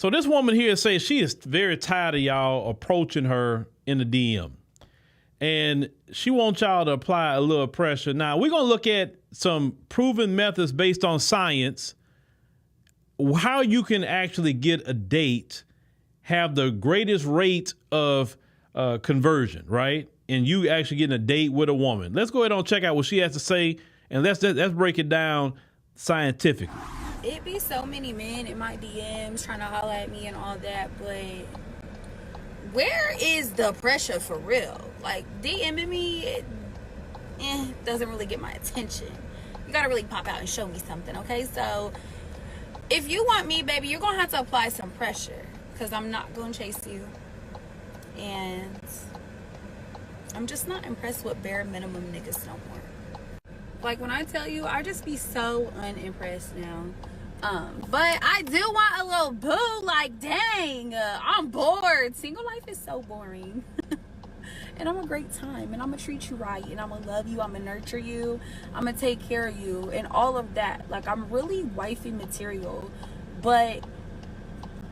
So this woman here says she is very tired of y'all approaching her in the DM. And she wants y'all to apply a little pressure. Now, we're going to look at some proven methods based on science, how you can actually get a date, have the greatest rate of conversion, right? And you actually getting a date with a woman. Let's go ahead and check out what she has to say, and let's break it down scientifically. It be so many men in my DMs trying to holler at me and all that, but where is the pressure for real? Like, DMing me, it doesn't really get my attention. You gotta really pop out and show me something, okay? So, if you want me, baby, you're gonna have to apply some pressure, because I'm not gonna chase you. And I'm just not impressed with bare minimum niggas no more. Like, when I tell you, I just be so unimpressed now. But I do want a little boo. Like, dang, I'm bored. Single life is so boring. And I'm a great time, and I'm gonna treat you right, and I'm gonna love you, I'm gonna nurture you, I'm gonna take care of you, and all of that. Like, I'm really wifey material, but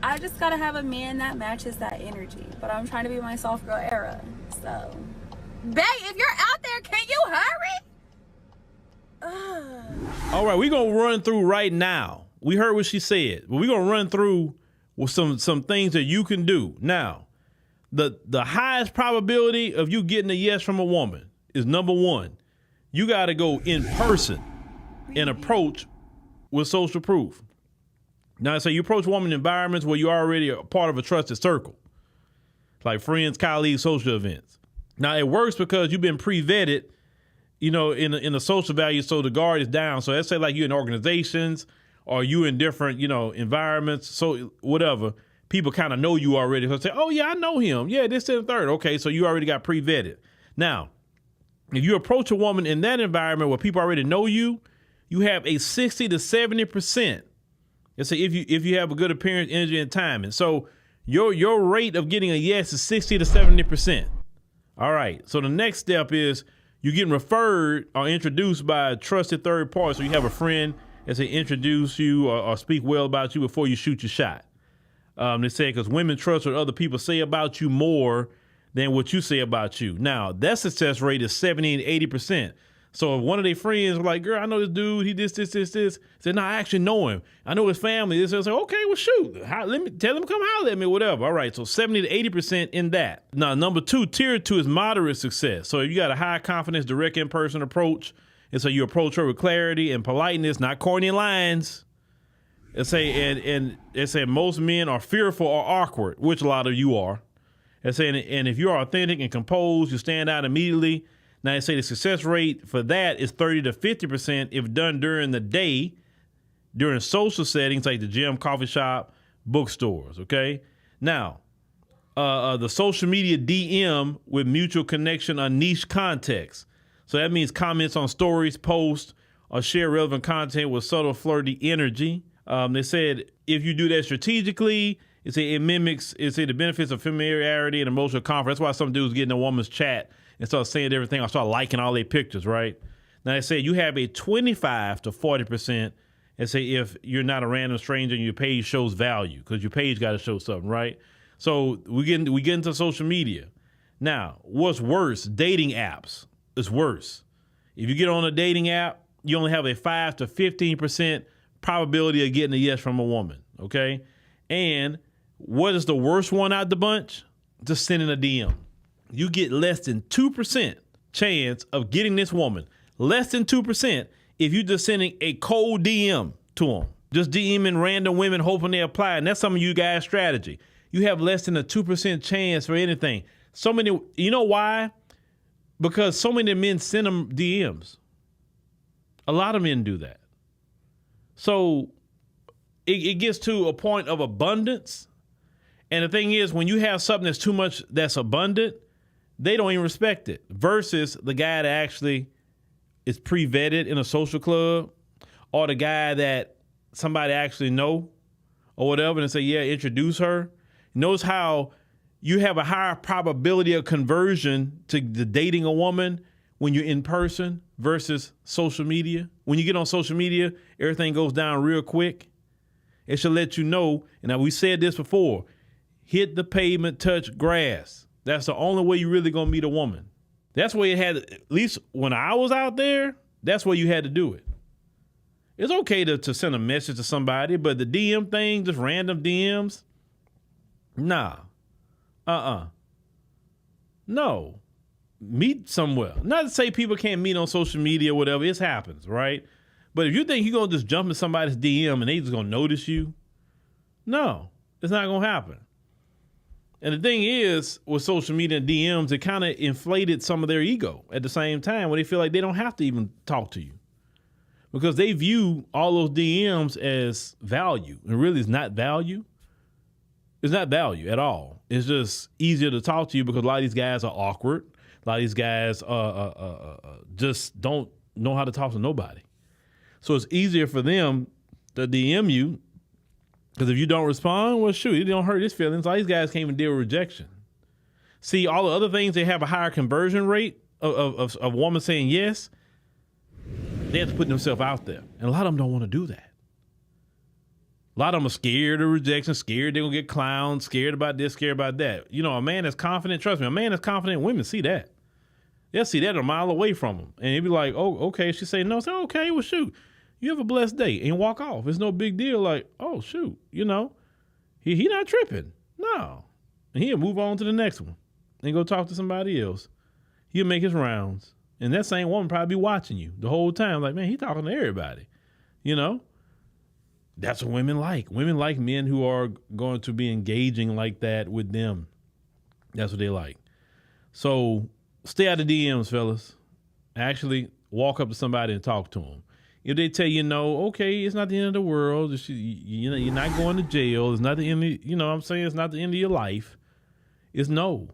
I just gotta have a man that matches that energy. But I'm trying to be my soft girl era. So, babe, if you're out there, can you hurry? All right, we're gonna run through right now. We heard what she said, but we're gonna run through with some things that you can do. Now, the highest probability of you getting a yes from a woman is, number one, you gotta go in person and approach with social proof. Now, so you approach woman in environments where you're already a part of a trusted circle, like friends, colleagues, social events. Now, it works because you've been pre-vetted, you know, in the social value, so the guard is down. So let's say like you're in organizations or you in different, you know, environments, so whatever, people kind of know you already. So say, oh yeah, I know him. Yeah, this and third. Okay, so you already got pre-vetted. Now, if you approach a woman in that environment where people already know you, you have a 60 to 70%. Let's say if you have a good appearance, energy, and timing. So your rate of getting a yes is 60 to 70%. All right. So the next step is you're getting referred or introduced by a trusted third party. So you have a friend that say introduce you or speak well about you before you shoot your shot. They say because women trust what other people say about you more than what you say about you. Now, that success rate is 70 and 80%. So if one of their friends were like, girl, I know this dude, he this. Said, no, I actually know him. I know his family. This is like, okay, well, shoot. Let me tell him to come holler at me, whatever. All right, so 70 to 80% in that. Now, number two, tier two is moderate success. So if you got a high confidence, direct in-person approach, and so you approach her with clarity and politeness, not corny lines. And say most men are fearful or awkward, which a lot of you are. And if you're authentic and composed, you stand out immediately. Now, they say the success rate for that is 30 to 50% if done during the day, during social settings like the gym, coffee shop, bookstores, okay? Now, the social media DM with mutual connection on niche context. So that means comments on stories, posts, or share relevant content with subtle flirty energy. They said if you do that strategically, it mimics the benefits of familiarity and emotional comfort. That's why some dudes get in a woman's chat and start saying everything or start liking all their pictures, right? Now they say you have a 25 to 40%, and say if you're not a random stranger and your page shows value, because your page got to show something, right? So we get into social media. Now, what's worse? Dating apps is worse. If you get on a dating app, you only have a 5 to 15% probability of getting a yes from a woman, okay? And what is the worst one out the bunch? Just sending a DM. You get less than 2% chance of getting this woman. Less than 2% if you're just sending a cold DM to them. Just DMing random women hoping they apply. And that's some of you guys' strategy. You have less than a 2% chance for anything. So many, you know why? Because so many men send them DMs. A lot of men do that. So it gets to a point of abundance. And the thing is, when you have something that's too much, that's abundant, they don't even respect it. Versus the guy that actually is pre-vetted in a social club, or the guy that somebody actually know or whatever, and say, yeah, introduce her. Notice how you have a higher probability of conversion to dating a woman when you're in person versus social media. When you get on social media, everything goes down real quick. It should let you know, and now we said this before, hit the pavement, touch grass. That's the only way you really gonna meet a woman. That's where it had, at least when I was out there, that's where you had to do it. It's okay to send a message to somebody, but the DM thing, just random DMs, nah. No. Meet somewhere. Not to say people can't meet on social media or whatever. It happens, right? But if you think you're going to just jump in somebody's DM and they just going to notice you, no, it's not going to happen. And the thing is, with social media and DMs, it kind of inflated some of their ego at the same time where they feel like they don't have to even talk to you because they view all those DMs as value. And really, it's not value. It's not value at all. It's just easier to talk to you because a lot of these guys are awkward. A lot of these guys just don't know how to talk to nobody. So it's easier for them to DM you because if you don't respond, well, shoot, it don't hurt his feelings. All these guys can't even deal with rejection. See, all the other things, they have a higher conversion rate of a woman saying yes. They have to put themselves out there. And a lot of them don't want to do that. A lot of them are scared of rejection, scared they're going to get clowned, scared about this, scared about that. You know, a man that's confident, trust me, a man that's confident, women see that. They'll see that a mile away from them. And he'd be like, oh, okay. She say no. Say, okay, well, shoot. You have a blessed day and walk off. It's no big deal. Like, oh, shoot, you know, he not tripping. No. And he'll move on to the next one and go talk to somebody else. He'll make his rounds. And that same woman probably be watching you the whole time. Like, man, he talking to everybody, you know? That's what women like. Women like men who are going to be engaging like that with them. That's what they like. So stay out of DMs, fellas. Actually, walk up to somebody and talk to them. If they tell you no, okay, it's not the end of the world. You're not going to jail. It's not the end of, you know what I'm saying? It's not the end of your life. It's no.